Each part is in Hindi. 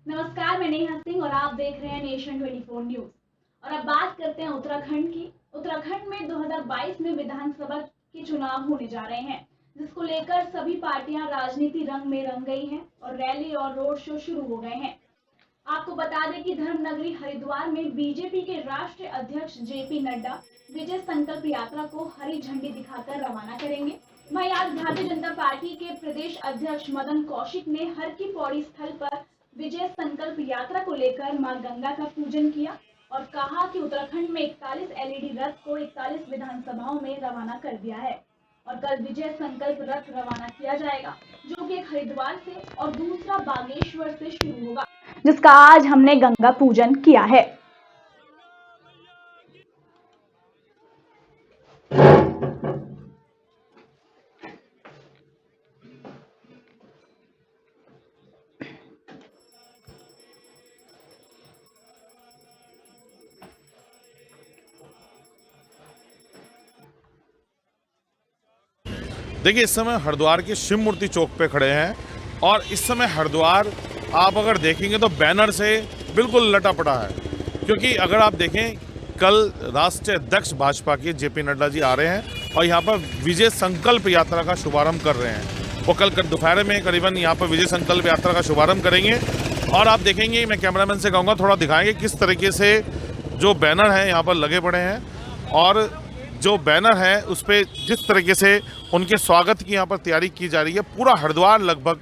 नमस्कार, मैं नेहा सिंह और आप देख रहे हैं नेशन 24 न्यूज। और अब बात करते हैं उत्तराखंड की। उत्तराखंड में 2022 में विधानसभा के चुनाव होने जा रहे हैं, जिसको लेकर सभी पार्टियां राजनीति रंग में रंग गई हैं और रैली और रोड शो शुरू हो गए हैं। आपको बता दें कि धर्मनगरी हरिद्वार में बीजेपी के राष्ट्रीय अध्यक्ष जेपी नड्डा विजय संकल्प यात्रा को हरी झंडी दिखाकर रवाना करेंगे। वहीं आज भारतीय जनता पार्टी के प्रदेश अध्यक्ष मदन कौशिक ने हर की पौड़ी स्थल पर विजय संकल्प यात्रा को लेकर मां गंगा का पूजन किया और कहा कि उत्तराखंड में 41 एलईडी रथ को 41 विधानसभाओं में रवाना कर दिया है और कल विजय संकल्प रथ रवाना किया जाएगा, जो कि एक हरिद्वार से और दूसरा बागेश्वर से शुरू होगा, जिसका आज हमने गंगा पूजन किया है। देखिए, इस समय हरिद्वार के शिव मूर्ति चौक पे खड़े हैं और इस समय हरिद्वार आप अगर देखेंगे तो बैनर से बिल्कुल लटा पड़ा है, क्योंकि अगर आप देखें कल राष्ट्रीय अध्यक्ष भाजपा के जेपी नड्डा जी आ रहे हैं और यहाँ पर विजय संकल्प यात्रा का शुभारंभ कर रहे हैं। वो कल दोपहर में करीबन यहाँ पर विजय संकल्प यात्रा का शुभारंभ करेंगे और आप देखेंगे, मैं कैमरामैन से कहूँगा थोड़ा दिखाएंगे किस तरीके से जो बैनर हैं यहाँ पर लगे पड़े हैं और जो बैनर है उस पर जिस तरीके से उनके स्वागत की यहाँ पर तैयारी की जा रही है। पूरा हरिद्वार लगभग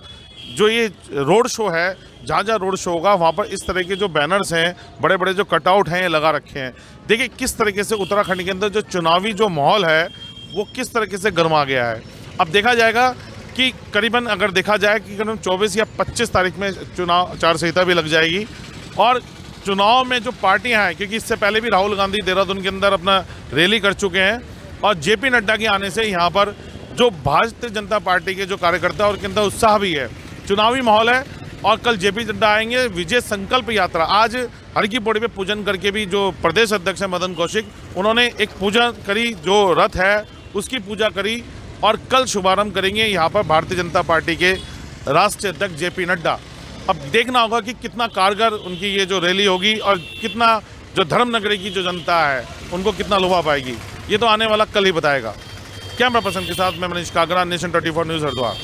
जो ये रोड शो है, जहाँ जहाँ रोड शो होगा वहाँ पर इस तरह के जो बैनर्स हैं, बड़े बड़े जो कटआउट हैं, ये लगा रखे हैं। देखिए किस तरीके से उत्तराखंड के अंदर जो चुनावी जो माहौल है वो किस तरीके से गर्मा गया है। अब देखा जाएगा कि करीबन अगर देखा जाए कि करीबन 24 या 25 तारीख में चुनाव आचार संहिता भी लग जाएगी और चुनाव में जो पार्टियां हैं, क्योंकि इससे पहले भी राहुल गांधी देहरादून के अंदर अपना रैली कर चुके हैं और जेपी नड्डा के आने से यहाँ पर जो भारतीय जनता पार्टी के जो कार्यकर्ता और उनके अंदर उत्साह भी है, चुनावी माहौल है। और कल जेपी नड्डा आएंगे, विजय संकल्प यात्रा आज हर की पौड़ी पे पूजन करके भी जो प्रदेश अध्यक्ष है मदन कौशिक, उन्होंने एक पूजा करी, जो रथ है उसकी पूजा करी और कल शुभारंभ करेंगे यहाँ पर भारतीय जनता पार्टी के राष्ट्रीय अध्यक्ष जेपी नड्डा। अब देखना होगा कि कितना कारगर उनकी ये जो रैली होगी और कितना जो धर्मनगरी की जो जनता है उनको कितना लुभा पाएगी, ये तो आने वाला कल ही बताएगा। कैमरा पर्सन के साथ मैं मनीष कागरा, नेशन 24 न्यूज हरिद्वार।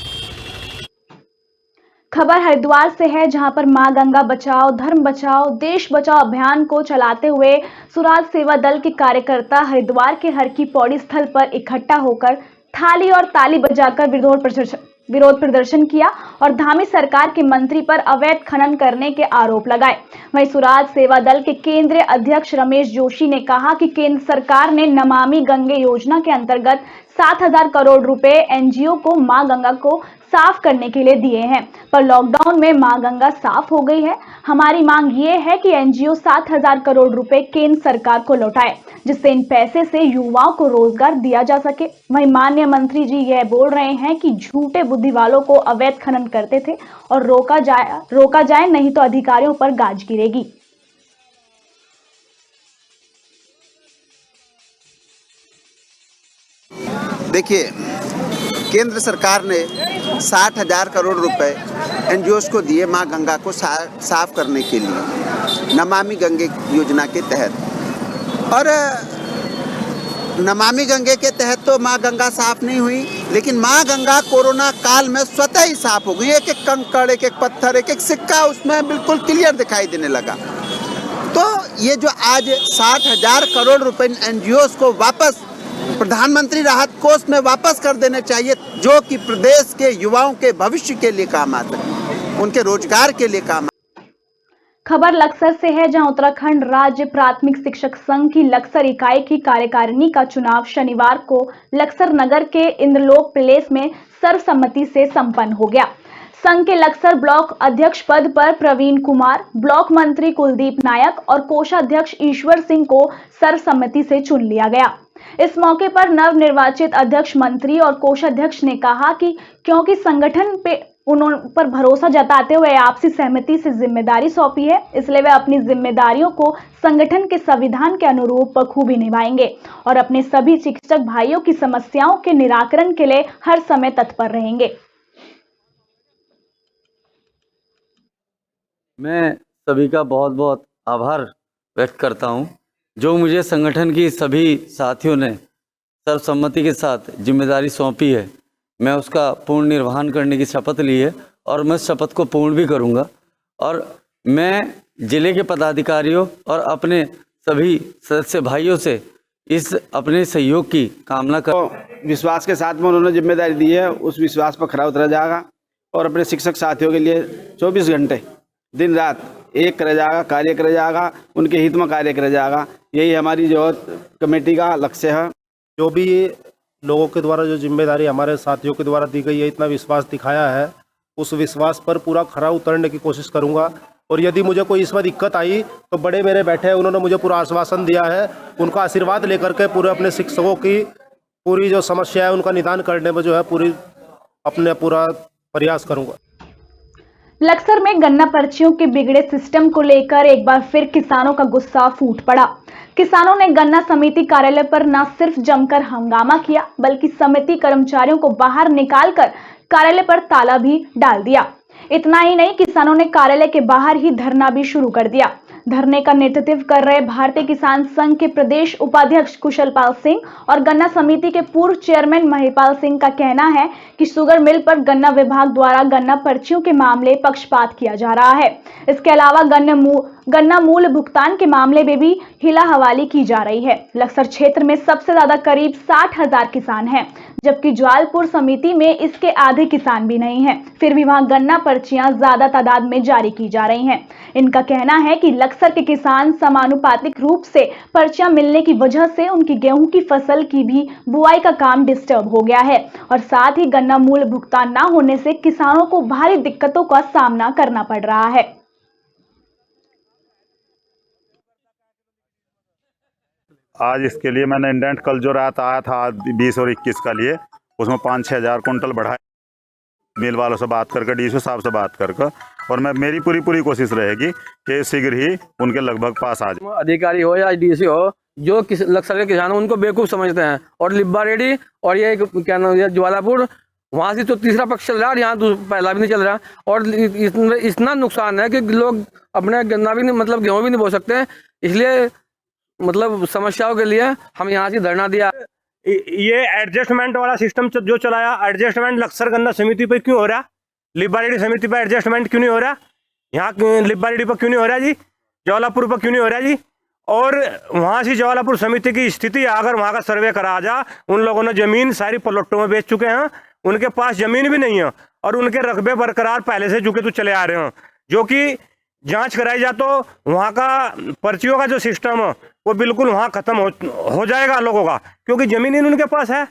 खबर हरिद्वार से है, जहां पर मां गंगा बचाओ धर्म बचाओ देश बचाओ अभियान को चलाते हुए सुराज सेवा दल के कार्यकर्ता हरिद्वार के हर की पौड़ी स्थल पर इकट्ठा होकर थाली और ताली बजाकर विरोध प्रदर्शन किया और धामी सरकार के मंत्री पर अवैध खनन करने के आरोप लगाए। वहीं सुराज सेवा दल के केंद्रीय अध्यक्ष रमेश जोशी ने कहा कि केंद्र सरकार ने नमामि गंगे योजना के अंतर्गत 7,000 करोड़ रुपए एनजीओ को मां गंगा को साफ करने के लिए दिए हैं, पर लॉकडाउन में मां गंगा साफ हो गई है। हमारी मांग ये है कि एनजीओ 7,000 करोड़ रुपए केंद्र सरकार को लौटाए, जिससे इन पैसे से युवाओं को रोजगार दिया जा सके। वहीं माननीय मंत्री जी यह बोल रहे हैं कि झूठे बुद्धि वालों को अवैध खनन करते थे और रोका जाए नहीं तो अधिकारियों पर गाज गिरेगी। देखिए, केंद्र सरकार ने 60,000 करोड़ रुपए एनजीओस को दिए मां गंगा को साफ करने के लिए नमामि गंगे योजना के तहत। और नमामि गंगे के तहत तो मां गंगा साफ नहीं हुई, लेकिन मां गंगा कोरोना काल में स्वतः ही साफ हो गई। एक एक कंकड़, एक एक पत्थर, एक एक सिक्का उसमें बिल्कुल क्लियर दिखाई देने लगा। तो ये जो आज 60,000 करोड़ रुपए एनजीओस को वापस प्रधानमंत्री राहत कोष में वापस कर देने चाहिए, जो कि प्रदेश के युवाओं के भविष्य के लिए काम आते हैं, उनके रोजगार के लिए काम। खबर लक्सर से है, जहां उत्तराखंड राज्य प्राथमिक शिक्षक संघ की लक्सर इकाई की कार्यकारिणी का चुनाव शनिवार को लक्सर नगर के इंद्रलोक पैलेस में सर्वसम्मति से संपन्न हो गया। संघ के लक्सर ब्लॉक अध्यक्ष पद पर प्रवीण कुमार, ब्लॉक मंत्री कुलदीप नायक और कोषाध्यक्ष ईश्वर सिंह को सर्वसम्मति से चुन लिया गया। इस मौके पर नव निर्वाचित अध्यक्ष मंत्री और कोषाध्यक्ष ने कहा कि क्योंकि संगठन पे उन्होंने पर भरोसा जताते हुए आपसी सहमति से जिम्मेदारी सौंपी है, इसलिए वे अपनी जिम्मेदारियों को संगठन के संविधान के अनुरूप बखूबी निभाएंगे और अपने सभी चिकित्सक भाइयों की समस्याओं के निराकरण के लिए हर समय तत्पर रहेंगे। मैं सभी का बहुत बहुत आभार व्यक्त करता हूं, जो मुझे संगठन की सभी साथियों ने सर्वसम्मति के साथ जिम्मेदारी सौंपी है। मैं उसका पूर्ण निर्वहन करने की शपथ ली है और मैं शपथ को पूर्ण भी करूंगा। और मैं जिले के पदाधिकारियों और अपने सभी सदस्य भाइयों से इस अपने सहयोग की कामना कर विश्वास के साथ में उन्होंने जिम्मेदारी दी है, उस विश्वास पर खरा उतरा जाएगा और अपने शिक्षक साथियों के लिए 24 घंटे दिन रात एक करे जाएगा, कार्य करे जाएगा, उनके हित में कार्य करे जाएगा। यही हमारी जो कमेटी का लक्ष्य है। जो भी लोगों के द्वारा जो जिम्मेदारी हमारे साथियों के द्वारा दी गई है, इतना विश्वास दिखाया है, उस विश्वास पर पूरा खरा उतरने की कोशिश करूंगा। और यदि मुझे कोई इसमें दिक्कत आई तो बड़े मेरे बैठे हैं, उन्होंने मुझे पूरा आश्वासन दिया है। उनका आशीर्वाद लेकर के पूरे अपने शिक्षकों की पूरी जो समस्या है उनका निदान करने में जो है पूरा प्रयास करूंगा। लक्सर में गन्ना पर्चियों के बिगड़े सिस्टम को लेकर एक बार फिर किसानों का गुस्सा फूट पड़ा। किसानों ने गन्ना समिति कार्यालय पर न सिर्फ जमकर हंगामा किया, बल्कि समिति कर्मचारियों को बाहर निकालकर कार्यालय पर ताला भी डाल दिया। इतना ही नहीं, किसानों ने कार्यालय के बाहर ही धरना भी शुरू कर दिया। धरने का नेतृत्व कर रहे भारतीय किसान संघ के प्रदेश उपाध्यक्ष कुशलपाल सिंह और गन्ना समिति के पूर्व चेयरमैन महिपाल सिंह का कहना है कि शुगर मिल पर गन्ना विभाग द्वारा गन्ना पर्चियों के मामले पक्षपात किया जा रहा है। इसके अलावा गन्ना मूल्य भुगतान के मामले में भी हिला हवाली की जा रही है। लक्सर क्षेत्र में सबसे ज्यादा करीब 60,000 किसान हैं, जबकि ज्वालपुर समिति में इसके आधे किसान भी नहीं हैं। फिर भी वहां गन्ना पर्चियां ज्यादा तादाद में जारी की जा रही हैं। इनका कहना है कि लक्सर के किसान समानुपातिक रूप से पर्चियां मिलने की वजह से उनकी गेहूं की फसल की भी बुआई का काम डिस्टर्ब हो गया है और साथ ही गन्ना मूल्य भुगतान न होने से किसानों को भारी दिक्कतों का सामना करना पड़ रहा है। आज इसके लिए मैंने इंडेंट कल जो रात आया था 20 और 21 का लिए, उसमें 5-6 हज़ार कुंटल बढ़ाए मिल वालों से बात करके, डीसी साहब से बात करके, और मेरी पूरी कोशिश रहेगी कि शीघ्र ही उनके लगभग पास आ जाए। अधिकारी हो या डीसी हो, जो लक्सर के किसान उनको बेवकूफ़ समझते हैं। और लिब्बा रेडी और ये क्या नाम है ज्वालापुर, वहाँ से तो तीसरा पक्ष चल रहा है, यहाँ तो पहला भी नहीं चल रहा। और इतना नुकसान है कि लोग अपने गन्ना भी नहीं, मतलब गेहूँ भी नहीं बो सकते। इसलिए मतलब समस्याओं के लिए हम यहाँ से धरना दिया। ये एडजस्टमेंट वाला सिस्टम जो चलाया, एडजस्टमेंट लक्सर गन्ना समिति पर क्यों हो रहा, लिब्बा रेडी समिति पर एडजस्टमेंट क्यों नहीं हो रहा, यहाँ लिब्बा रेडी पर क्यों नहीं हो रहा जी, ज्वालापुर पर क्यों नहीं हो रहा जी। और वहाँ से ज्वालापुर समिति की स्थिति, अगर वहाँ का सर्वे करा जा, उन लोगों ने ज़मीन सारी प्लॉटों में बेच चुके हैं, उनके पास ज़मीन भी नहीं है और उनके रकबे बरकरार पहले से झुके तो चले आ रहे हैं। जो कि जांच कराई जा तो वहाँ का पर्चियों का जो सिस्टम है वो बिल्कुल वहाँ खत्म हो जाएगा लोगों का, क्योंकि ज़मीन ही उनके पास है।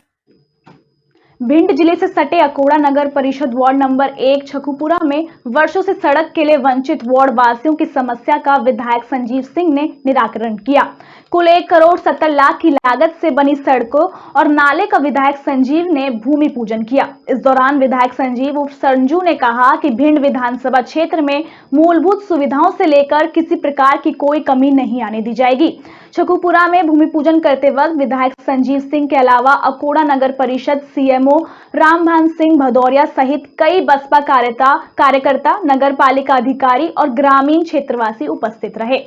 भिंड जिले से सटे अकोड़ा नगर परिषद वार्ड नंबर 1 छकुपुरा में वर्षों से सड़क के लिए वंचित वार्ड वासियों की समस्या का विधायक संजीव सिंह ने निराकरण किया। कुल 1 करोड़ 70 लाख की लागत से बनी सड़कों और नाले का विधायक संजीव ने भूमि पूजन किया। इस दौरान विधायक संजीव उर्फ संजू ने कहा कि भिंड विधानसभा क्षेत्र में मूलभूत सुविधाओं से लेकर किसी प्रकार की कोई कमी नहीं आने दी जाएगी। छकुपुरा में भूमि पूजन करते वक्त विधायक संजीव सिंह के अलावा अकोड़ा नगर परिषद सीएमओ रामभान सिंह भदौरिया सहित कई बसपा कार्यकर्ता, नगर पालिका अधिकारी और ग्रामीण क्षेत्रवासी उपस्थित रहे।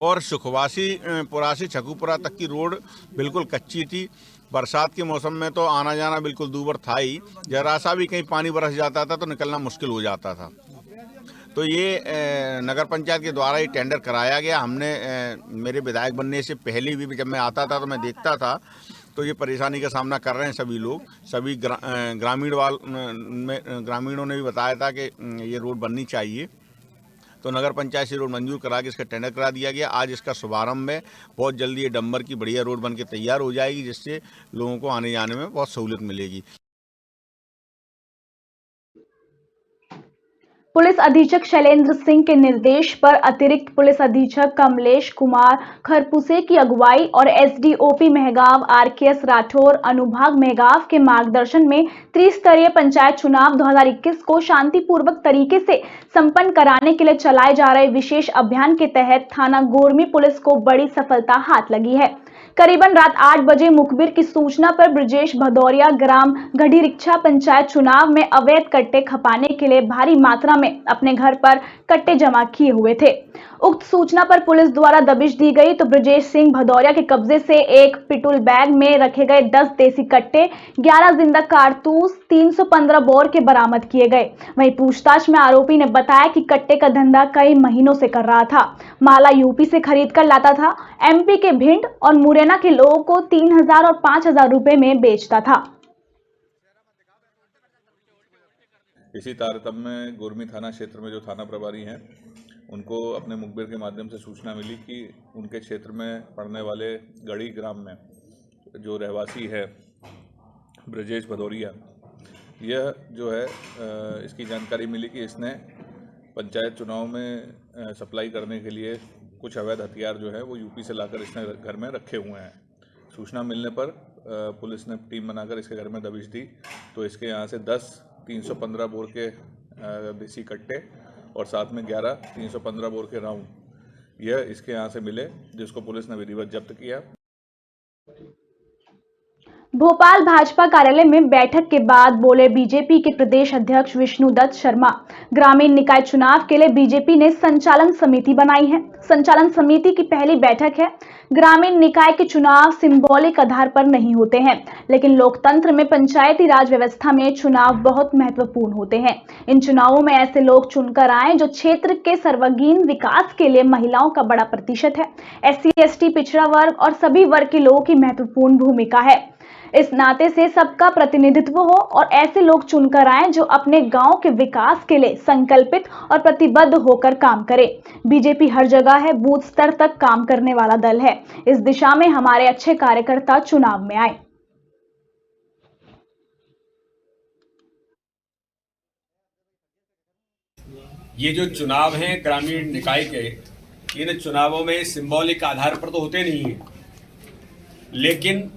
और सुखवासी पुरासी छकुपुरा तक की रोड बिल्कुल कच्ची थी। बरसात के मौसम में तो आना जाना बिल्कुल दूभर था ही, जरा सा भी कहीं पानी बरस जाता था तो निकलना मुश्किल हो जाता था। तो ये नगर पंचायत के द्वारा ही टेंडर कराया गया। हमने मेरे विधायक बनने से पहले भी जब मैं आता था तो मैं देखता था, तो ये परेशानी का सामना कर रहे हैं सभी लोग। सभी ग्रामीणों ने भी बताया था कि ये रोड बननी चाहिए, तो नगर पंचायत से रोड मंजूर करा के इसका टेंडर करा दिया गया। आज इसका शुभारंभ है। बहुत जल्दी ये डंबर की बढ़िया रोड बन के तैयार हो जाएगी, जिससे लोगों को आने जाने में बहुत सहूलियत मिलेगी। पुलिस अधीक्षक शैलेंद्र सिंह के निर्देश पर अतिरिक्त पुलिस अधीक्षक कमलेश कुमार खरपुसे की अगुवाई और एसडीओपी मेहगांव आरकेएस राठौर अनुभाग मेहगांव के मार्गदर्शन में त्रिस्तरीय पंचायत चुनाव 2021 को शांतिपूर्वक तरीके से संपन्न कराने के लिए चलाए जा रहे विशेष अभियान के तहत थाना गोरमी पुलिस को बड़ी सफलता हाथ लगी है। करीबन रात 8 बजे मुखबिर की सूचना पर ब्रजेश भदौरिया ग्राम गढ़ीरिक्छा पंचायत चुनाव में अवैध कट्टे खपाने के लिए भारी मात्रा में अपने घर पर कट्टे जमा किए हुए थे। उक्त सूचना पर पुलिस द्वारा दबिश दी गई तो ब्रजेश सिंह भदौरिया के कब्जे से एक पिटूल बैग में रखे गए 10 देसी कट्टे, 11 जिंदा कारतूस, 315 बोर के बरामद किए गए। वहीं पूछताछ में आरोपी ने बताया कि कट्टे का धंधा कई महीनों से कर रहा था। माला यूपी से खरीद कर लाता था, एमपी के भिंड और मुरैना के लोगों को 3000 और 5000 रुपए में बेचता था। इसी तारतम्य में गोरमी थाना क्षेत्र में जो थाना प्रभारी हैं उनको अपने मुखबिर के माध्यम से सूचना मिली कि उनके क्षेत्र में पड़ने वाले गढ़ी ग्राम में जो रहवासी है ब्रजेश भदौरिया, यह जो है इसकी जानकारी मिली कि इसने पंचायत चुनाव में सप्लाई करने के लिए कुछ अवैध हथियार जो है वो यूपी से लाकर इसने घर में रखे हुए हैं। सूचना मिलने पर पुलिस ने टीम बनाकर इसके घर में दबिश दी तो इसके यहाँ से 10 315 बोर के देसी कट्टे और साथ में 11 315 बोर के राउंड यह इसके यहाँ से मिले, जिसको पुलिस ने विधिवत जब्त किया। भोपाल भाजपा कार्यालय में बैठक के बाद बोले बीजेपी के प्रदेश अध्यक्ष विष्णुदत्त शर्मा। ग्रामीण निकाय चुनाव के लिए बीजेपी ने संचालन समिति बनाई है। संचालन समिति की पहली बैठक है। ग्रामीण निकाय के चुनाव सिंबॉलिक आधार पर नहीं होते हैं, लेकिन लोकतंत्र में पंचायती राज व्यवस्था में चुनाव बहुत महत्वपूर्ण होते हैं। इन चुनावों में ऐसे लोग चुनकर आए जो क्षेत्र के सर्वांगीण विकास के लिए महिलाओं का बड़ा प्रतिशत है, SC ST पिछड़ा वर्ग और सभी वर्ग के लोगों की महत्वपूर्ण भूमिका है। इस नाते से सबका प्रतिनिधित्व हो और ऐसे लोग चुनकर आए जो अपने गांव के विकास के लिए संकल्पित और प्रतिबद्ध होकर काम करें। बीजेपी हर जगह है, बूथ स्तर तक काम करने वाला दल है। इस दिशा में हमारे अच्छे कार्यकर्ता चुनाव में आए। ये जो चुनाव हैं ग्रामीण निकाय के, इन चुनावों में सिंबॉलिक आधार पर तो होते नहीं है, लेकिन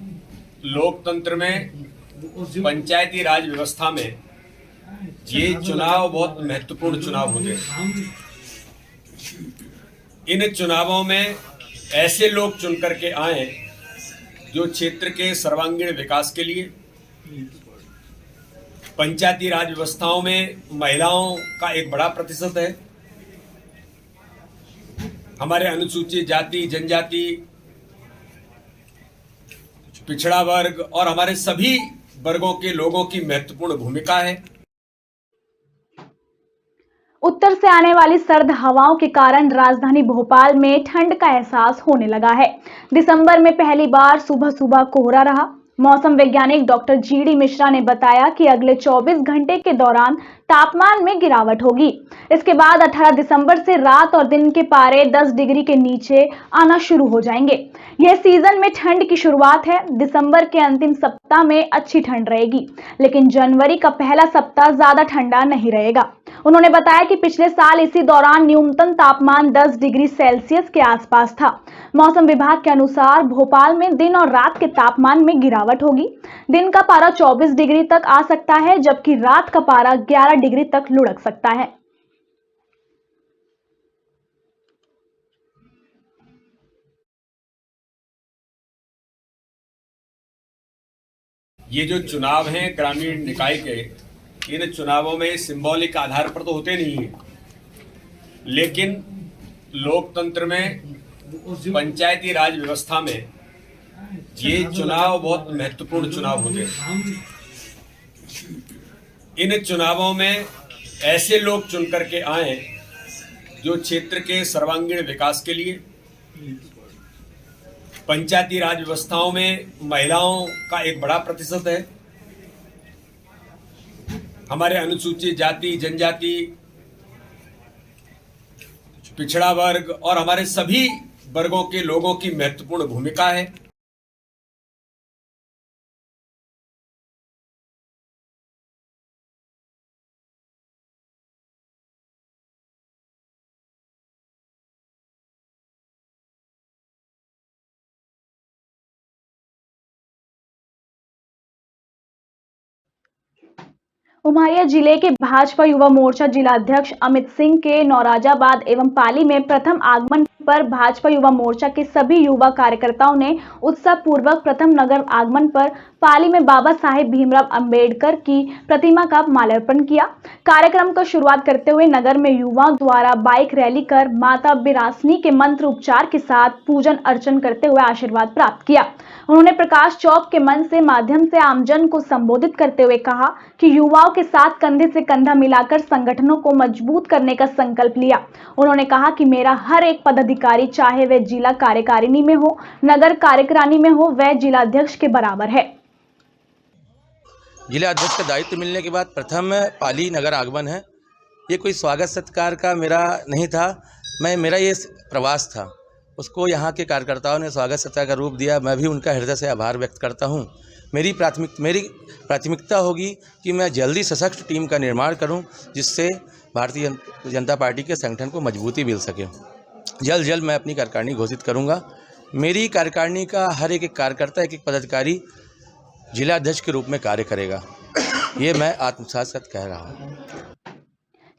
लोकतंत्र में पंचायती राज व्यवस्था में ये चुनाव बहुत महत्वपूर्ण चुनाव होते हैं। इन चुनावों में ऐसे लोग चुन करके आए जो क्षेत्र के सर्वांगीण विकास के लिए, पंचायती राज व्यवस्थाओं में महिलाओं का एक बड़ा प्रतिशत है, हमारे अनुसूचित जाति जनजाति पिछड़ा वर्ग और हमारे सभी वर्गों के लोगों की महत्वपूर्ण भूमिका है। उत्तर से आने वाली सर्द हवाओं के कारण राजधानी भोपाल में ठंड का एहसास होने लगा है। दिसंबर में पहली बार सुबह सुबह कोहरा रहा। मौसम वैज्ञानिक डॉक्टर GD मिश्रा ने बताया कि अगले 24 घंटे के दौरान तापमान में गिरावट होगी। इसके बाद 18 दिसंबर से रात और दिन के पारे 10 डिग्री के नीचे आना शुरू हो जाएंगे। यह सीजन में ठंड की शुरुआत है। दिसंबर के अंतिम सप्ताह में अच्छी ठंड रहेगी, लेकिन जनवरी का पहला सप्ताह ज्यादा ठंडा नहीं रहेगा। उन्होंने बताया कि पिछले साल इसी दौरान न्यूनतम तापमान 10 डिग्री सेल्सियस के आसपास था। मौसम विभाग के अनुसार भोपाल में दिन और रात के तापमान में गिरावट होगी। दिन का पारा 24 डिग्री तक आ सकता है, जबकि रात का पारा 11 डिग्री तक लुढ़क सकता है। ये जो चुनाव हैं ग्रामीण निकाय के, इन चुनावों में सिंबॉलिक आधार पर तो होते नहीं है, लेकिन लोकतंत्र में पंचायती राज व्यवस्था में ये चुनाव बहुत महत्वपूर्ण चुनाव होते हैं। इन चुनावों में ऐसे लोग चुन करके आए जो क्षेत्र के सर्वांगीण विकास के लिए, पंचायती राज व्यवस्थाओं में महिलाओं का एक बड़ा प्रतिशत है, हमारे अनुसूचित जाति जनजाति पिछड़ा वर्ग और हमारे सभी वर्गों के लोगों की महत्वपूर्ण भूमिका है। उमरिया जिले के भाजपा युवा मोर्चा जिला अध्यक्ष अमित सिंह के नौराजाबाद एवं पाली में प्रथम आगमन पर भाजपा युवा मोर्चा के सभी युवा कार्यकर्ताओं ने उत्साहपूर्वक प्रथम नगर आगमन पर पाली में बाबा साहेब भीमराव अंबेडकर की प्रतिमा का माल्यार्पण किया। कार्यक्रम को शुरुआत करते हुए नगर में युवाओं द्वारा बाइक रैली कर माता बिरासनी के मंत्र उपचार के साथ पूजन अर्चन करते हुए आशीर्वाद प्राप्त किया। उन्होंने प्रकाश चौक के मंच से माध्यम से आमजन को संबोधित करते हुए कहा कि युवाओं के साथ कंधे से कंधा मिलाकर संगठनों को मजबूत करने का संकल्प लिया। उन्होंने कहा कि मेरा हर एक पदाधिकारी, चाहे वह जिला कार्यकारिणी में हो, नगर कार्यकारिणी में हो, वह जिला अध्यक्ष के बराबर है। जिला अध्यक्ष का दायित्व मिलने के बाद प्रथम पाली नगर आगमन है। ये कोई स्वागत सत्कार का मेरा नहीं था, मेरा ये प्रवास था। उसको यहाँ के कार्यकर्ताओं ने स्वागत सत्कार का रूप दिया। मैं भी उनका हृदय से आभार व्यक्त करता हूँ। मेरी प्राथमिकता होगी कि मैं जल्दी सशक्त टीम का निर्माण करूँ, जिससे भारतीय जनता पार्टी के संगठन को मजबूती मिल सके। जल्द मैं अपनी कार्यकारिणी घोषित करूँगा। मेरी कार्यकारिणी का हर एक कार्यकर्ता, एक पदाधिकारी जिला अध्यक्ष के रूप में कार्य करेगा। ये मैं आत्मविश्वास के साथ कह रहा हूँ।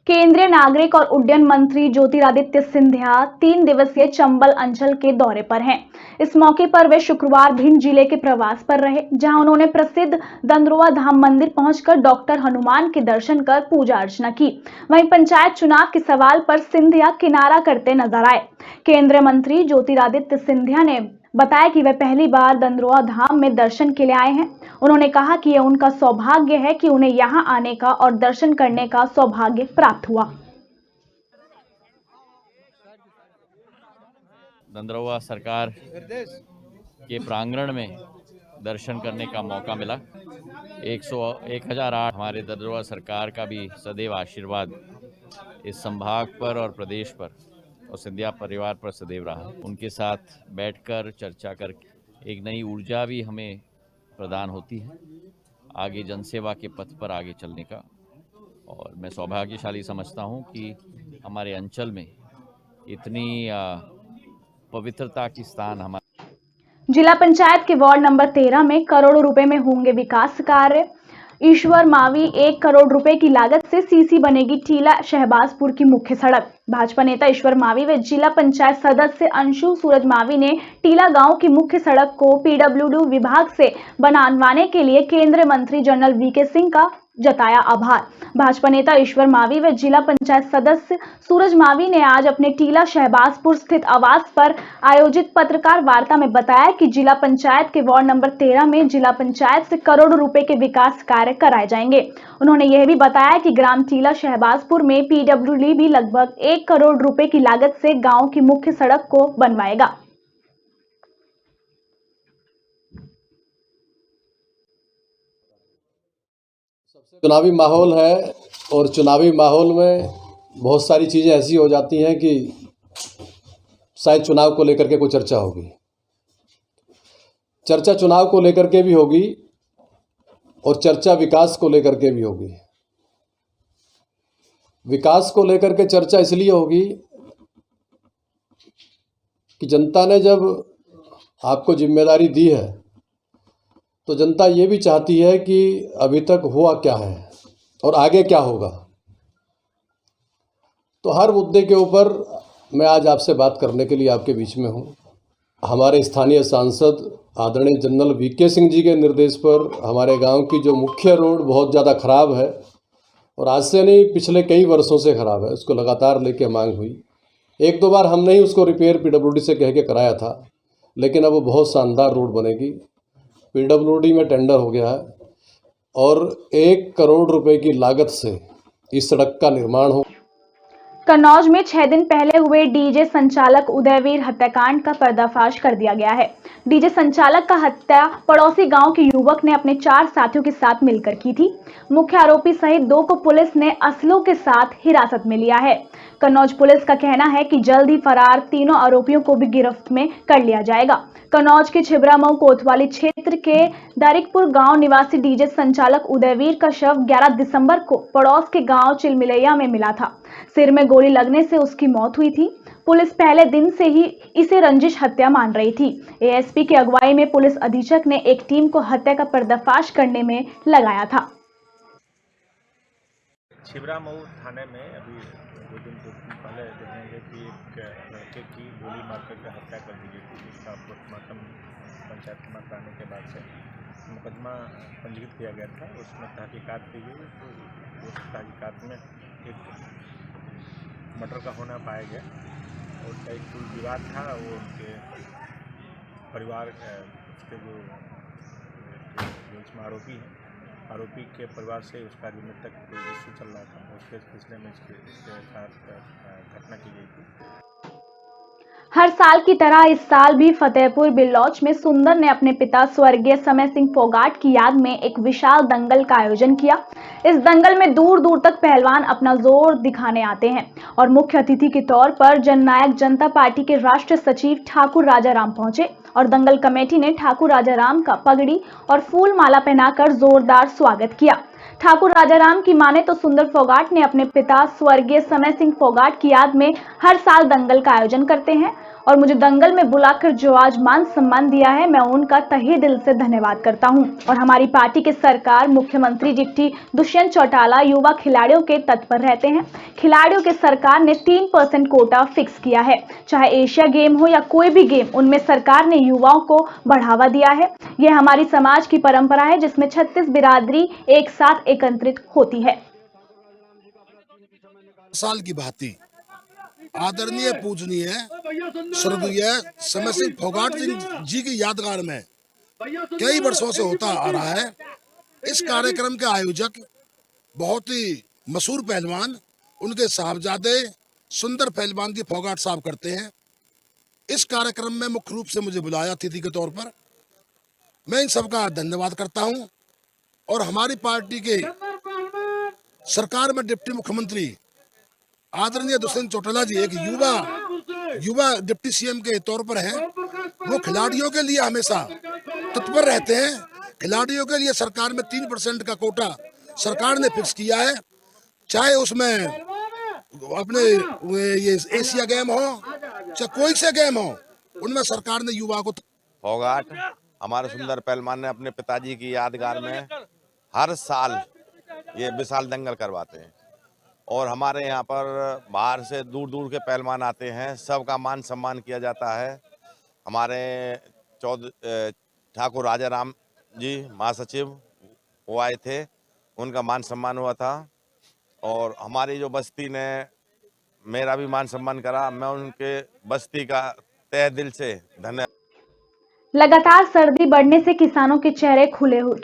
केंद्रीय नागरिक और उड्डयन मंत्री ज्योतिरादित्य सिंधिया 3 दिवसीय चंबल अंचल के दौरे पर हैं। इस मौके पर वे शुक्रवार भिंड जिले के प्रवास पर रहे, जहां उन्होंने प्रसिद्ध दंद्रोवा धाम मंदिर पहुंचकर डॉक्टर हनुमान के दर्शन कर पूजा अर्चना की। वहीं पंचायत चुनाव के सवाल पर सिंधिया किनारा करते नजर आए। केंद्रीय मंत्री ज्योतिरादित्य सिंधिया ने बताया कि वे पहली बार दंद्रोवा धाम में दर्शन के लिए आए हैं। उन्होंने कहा कि यह उनका सौभाग्य है कि उन्हें यहां आने का और दर्शन करने का सौभाग्य प्राप्त हुआ। दंद्रोवा सरकार के प्रांगण में दर्शन करने का मौका मिला। 1008 हमारे दंद्रोवा सरकार का भी सदैव आशीर्वाद इस संभाग पर और प्रदेश पर और सिंधिया परिवार पर सदैव रहा। उनके साथ बैठकर चर्चा कर एक नई ऊर्जा भी हमें प्रदान होती है आगे जनसेवा के पथ पर आगे चलने का। और मैं सौभाग्यशाली समझता हूं कि हमारे अंचल में इतनी पवित्रता की स्थान हमारे जिला पंचायत के वार्ड नंबर 13 में करोड़ों रुपए में होंगे विकास कार्य। ईश्वर मावी 1 करोड़ रुपए की लागत से सीसी बनेगी टीला शहबाजपुर की मुख्य सड़क। भाजपा नेता ईश्वर मावी व जिला पंचायत सदस्य अंशु सूरज मावी ने टीला गांव की मुख्य सड़क को पीडब्ल्यूडी विभाग से बनवाने के लिए केंद्रीय मंत्री जनरल वीके सिंह का जताया आभार। भाजपा नेता ईश्वर मावी व जिला पंचायत सदस्य सूरज मावी ने आज अपने टीला शहबाजपुर स्थित आवास पर आयोजित पत्रकार वार्ता में बताया कि जिला पंचायत के वार्ड नंबर 13 में जिला पंचायत से करोड़ों रुपए के विकास कार्य कराए जाएंगे। उन्होंने यह भी बताया कि ग्राम टीला शहबाजपुर में पीडब्ल्यूडी भी लगभग 1 करोड़ रुपए की लागत से गांव की मुख्य सड़क को बनवाएगा। चुनावी माहौल है और चुनावी माहौल में बहुत सारी चीज़ें ऐसी हो जाती हैं कि शायद चुनाव को लेकर के कोई चर्चा होगी। चर्चा चुनाव को लेकर के भी होगी और चर्चा विकास को लेकर के भी होगी। विकास को लेकर के चर्चा इसलिए होगी कि जनता ने जब आपको जिम्मेदारी दी है तो जनता ये भी चाहती है कि अभी तक हुआ क्या है और आगे क्या होगा। तो हर मुद्दे के ऊपर मैं आज आपसे बात करने के लिए आपके बीच में हूँ। हमारे स्थानीय सांसद आदरणीय जनरल वीके सिंह जी के निर्देश पर हमारे गांव की जो मुख्य रोड बहुत ज़्यादा ख़राब है और आज से नहीं पिछले कई वर्षों से ख़राब है, उसको लगातार लेके मांग हुई। 1-2 बार हमने ही उसको रिपेयर पीडब्ल्यूडी से कह के कराया था, लेकिन अब वो बहुत शानदार रोड बनेगी। पीडब्ल्यूडी में टेंडर हो गया है और 1 करोड़ रुपए की लागत से इस सड़क का निर्माण हो। कन्नौज में 6 दिन पहले हुए डीजे संचालक उदयवीर हत्याकांड का पर्दाफाश कर दिया गया है। डीजे संचालक का हत्या पड़ोसी गांव के युवक ने अपने 4 साथियों के साथ मिलकर की थी। मुख्य आरोपी सहित 2 को पुलिस ने असलों के साथ हिरासत में लिया है। कन्नौज पुलिस का कहना है कि जल्द ही फरार तीनों आरोपियों को भी गिरफ्त में कर लिया जाएगा। कन्नौज के छिबरामऊ कोतवाली क्षेत्र के दारिकपुर गांव निवासी डीजे संचालक उदयवीर का शव 11 दिसंबर को पड़ोस के गांव चिलमिलैया में मिला था। सिर में गोली लगने से उसकी मौत हुई थी। पुलिस पहले दिन से ही इसे रंजिश हत्या मान रही थी। एएसपी की अगुवाई में पुलिस अधीक्षक ने एक टीम को हत्या का पर्दाफाश करने में लगाया था। छिबरामऊ थाने में अभी 2 दिन पहले देखेंगे कि एक लड़के की गोली मार करके हत्या कर दी गई थी, जिसका पोस्टमार्टम पंचायत में कराने के बाद से मुकदमा पंजीकृत किया गया था। उसमें तहकीकात की गई तो उस तहकीकात में एक मर्डर का होना पाया गया और उसका एक कोई विवाद था। वो उनके परिवार उसके जो इसमें आरोपी के परिवार से उसका अभी तक कोई इश्यू चल रहा था। उसके सिलसिले में इसके साथ घटना की गई थी। हर साल की तरह इस साल भी फतेहपुर बिल्लौच में सुंदर ने अपने पिता स्वर्गीय समय सिंह फोगाट की याद में एक विशाल दंगल का आयोजन किया। इस दंगल में दूर दूर तक पहलवान अपना जोर दिखाने आते हैं और मुख्य अतिथि के तौर पर जननायक जनता पार्टी के राष्ट्रीय सचिव ठाकुर राजाराम पहुंचे और दंगल कमेटी ने ठाकुर राजाराम का पगड़ी और फूल माला पहनाकर जोरदार स्वागत किया। ठाकुर राजाराम की माने तो सुंदर फोगाट ने अपने पिता स्वर्गीय समय सिंह फोगाट की याद में हर साल दंगल का आयोजन करते हैं और मुझे दंगल में बुलाकर जो आज मान सम्मान दिया है, मैं उनका तहे दिल से धन्यवाद करता हूं। और हमारी पार्टी के सरकार, मुख्यमंत्री डिप्टी दुष्यंत चौटाला युवा खिलाड़ियों के तत्पर रहते हैं। खिलाड़ियों के सरकार ने 3% कोटा फिक्स किया है। चाहे एशिया गेम हो या कोई भी गेम, उनमें सरकार ने युवाओं को बढ़ावा दिया है। यह हमारी समाज की परंपरा है जिसमें 36 बिरादरी एक साथ एकत्रित होती है। साल की भांति आदरणीय पूजनीय स्वर्गीय समय सिंह फोगाट जी की यादगार में कई वर्षों से होता आ रहा है। इस कार्यक्रम के आयोजक बहुत ही मशहूर पहलवान, उनके साहबजादे सुंदर पहलवान की फोगाट साहब करते हैं। इस कार्यक्रम में मुख्य रूप से मुझे बुलाया अतिथि के तौर पर। मैं इन सबका धन्यवाद करता हूं और हमारी पार्टी के सरकार में डिप्टी मुख्यमंत्री आदरणीय दुष्यंत चौटाला जी एक युवा डिप्टी सीएम के तौर पर हैं। वो खिलाड़ियों के लिए हमेशा तत्पर रहते हैं। खिलाड़ियों के लिए सरकार में 3% का कोटा सरकार ने फिक्स किया है। चाहे उसमें अपने ये एशिया गेम हो चाहे कोई से गेम हो, उनमें सरकार ने युवा को। फोगाट हमारे सुंदर पहलवान ने अपने पिताजी की यादगार में हर साल ये विशाल दंगल करवाते हैं और हमारे यहाँ पर बाहर से दूर दूर के पहलवान आते हैं। सबका मान सम्मान किया जाता है। हमारे ठाकुर राजाराम जी महासचिव वो आए थे, उनका मान सम्मान हुआ था और हमारी जो बस्ती ने मेरा भी मान सम्मान करा। मैं उनके बस्ती का तहे दिल से धन्यवाद। लगातार सर्दी बढ़ने से किसानों के चेहरे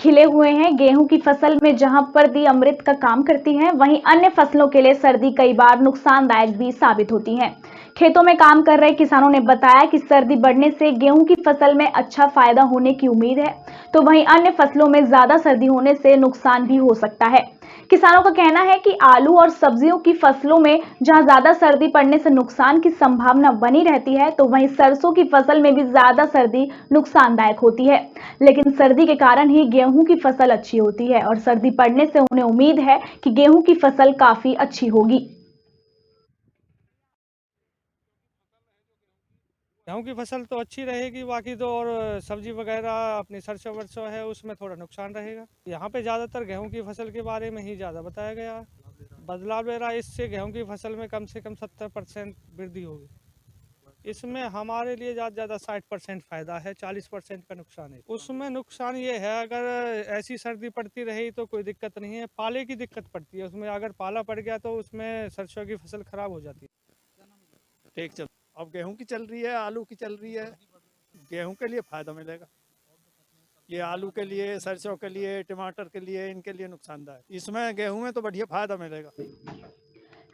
खिले हुए हैं। गेहूं की फसल में जहां पर दी अमृत का काम करती है, वहीं अन्य फसलों के लिए सर्दी कई बार नुकसानदायक भी साबित होती है। खेतों में काम कर रहे किसानों ने बताया कि सर्दी बढ़ने से गेहूं की फसल में अच्छा फायदा होने की उम्मीद है, तो वहीं अन्य फसलों में ज्यादा सर्दी होने से नुकसान भी हो सकता है। किसानों का कहना है कि आलू और सब्जियों की फसलों में जहां ज्यादा सर्दी पड़ने से नुकसान की संभावना बनी रहती है, तो वहीं सरसों की फसल में भी ज्यादा सर्दी नुकसानदायक होती है। लेकिन सर्दी के कारण ही गेहूं की फसल अच्छी होती है और सर्दी पड़ने से उन्हें उम्मीद है कि गेहूं की फसल काफी अच्छी होगी। गेहूँ की फसल तो अच्छी रहेगी, बाकी तो और सब्जी वगैरह अपनी सरसों वर्सों है उसमें थोड़ा नुकसान रहेगा। यहाँ पे ज़्यादातर गेहूँ की फसल के बारे में ही ज़्यादा बताया गया। बदलाव ले रहा है, इससे गेहूँ की फसल में कम से कम 70% वृद्धि होगी। इसमें हमारे लिए ज़्यादा 60% फ़ायदा है, 40% का नुकसान है। उसमें नुकसान ये है, अगर ऐसी सर्दी पड़ती रही तो कोई दिक्कत नहीं है, पाले की दिक्कत पड़ती है। उसमें अगर पाला पड़ गया तो उसमें सरसों की फसल खराब हो जाती है। ठीक चल, अब गेहूं की चल रही है, आलू की चल रही है। गेहूं के लिए फ़ायदा मिलेगा, ये आलू के लिए, सरसों के लिए, टमाटर के लिए, इनके लिए नुकसानदायक। इसमें गेहूं में तो बढ़िया फ़ायदा मिलेगा।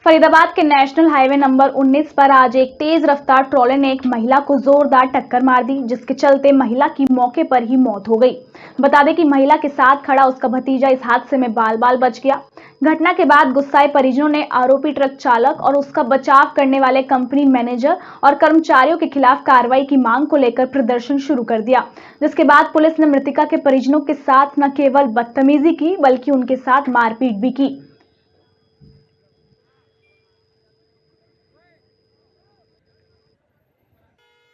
फरीदाबाद के नेशनल हाईवे नंबर 19 पर आज एक तेज रफ्तार ट्रॉले ने एक महिला को जोरदार टक्कर मार दी, जिसके चलते महिला की मौके पर ही मौत हो गई। बता दें कि महिला के साथ खड़ा उसका भतीजा इस हादसे में बाल बाल बच गया। घटना के बाद गुस्साए परिजनों ने आरोपी ट्रक चालक और उसका बचाव करने वाले कंपनी मैनेजर और कर्मचारियों के खिलाफ कार्रवाई की मांग को लेकर प्रदर्शन शुरू कर दिया, जिसके बाद पुलिस ने मृतका के परिजनों के साथ न केवल बदतमीजी की बल्कि उनके साथ मारपीट भी की।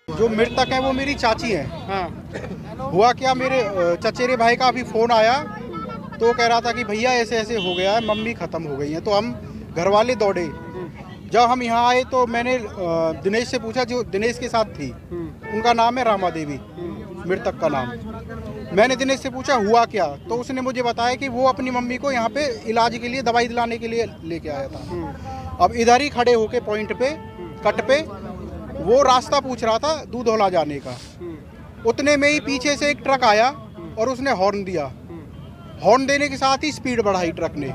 जो मृतक है वो मेरी चाची है। हाँ। हुआ क्या, मेरे चचेरे भाई का अभी फ़ोन आया तो वो कह रहा था कि भैया ऐसे ऐसे हो गया है, मम्मी ख़त्म हो गई हैं। तो हम घर वाले दौड़े। जब हम यहाँ आए तो मैंने दिनेश से पूछा, जो दिनेश के साथ थी, उनका नाम है रामा देवी, मृतक का नाम। मैंने दिनेश से पूछा हुआ क्या, तो उसने मुझे बताया कि वो अपनी मम्मी को यहाँ पे इलाज के लिए, दवाई दिलाने के लिए लेके आया था। अब इधर ही खड़े होके पॉइंट पे, कट पे, वो रास्ता पूछ रहा था दूधौला जाने का। उतने में ही पीछे से एक ट्रक आया और उसने हॉर्न दिया। हॉर्न देने के साथ ही स्पीड बढ़ाई ट्रक ने।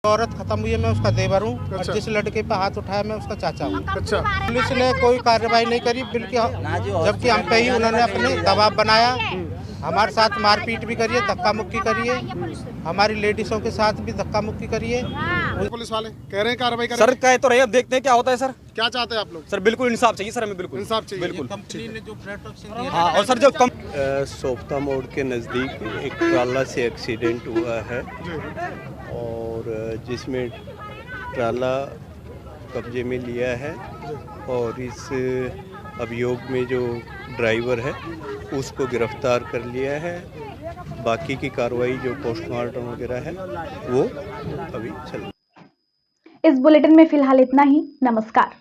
औरत खत्म हुई है, मैं उसका देवर हूँ। अच्छा। और जिस लड़के पे हाथ उठाया मैं उसका चाचा हूँ। अच्छा। पुलिस ने कोई कार्रवाई नहीं करी, जबकि हम पे ही उन्होंने अपने दबाव बनाया। हमारे साथ मारपीट भी करिए, धक्का मुक्की करिए, हमारी लेडीजों के साथ भी धक्का मुक्की करिए। पुलिस वाले कह रहे हैं कार्रवाई करें। सर कह तो रहे, अब देखते हैं क्या होता है सर। क्या चाहते हैं आप लोग? सर बिल्कुल इंसाफ चाहिए सर, हमें बिल्कुल इंसाफ चाहिए। बिल्कुल। कंपनी ने जो प्रोटेक्शन हाँ, और सर जो कम सोफ्ता मोड़ के नज़दीक एक ट्राला से एक्सीडेंट हुआ है और जिसमें ट्राला कब्जे में लिया है और इस अभियोग में जो ड्राइवर है उसको गिरफ्तार कर लिया है। बाकी की कार्रवाई जो पोस्टमार्टम वगैरह है वो अभी चल। इस बुलेटिन में फिलहाल इतना ही। नमस्कार।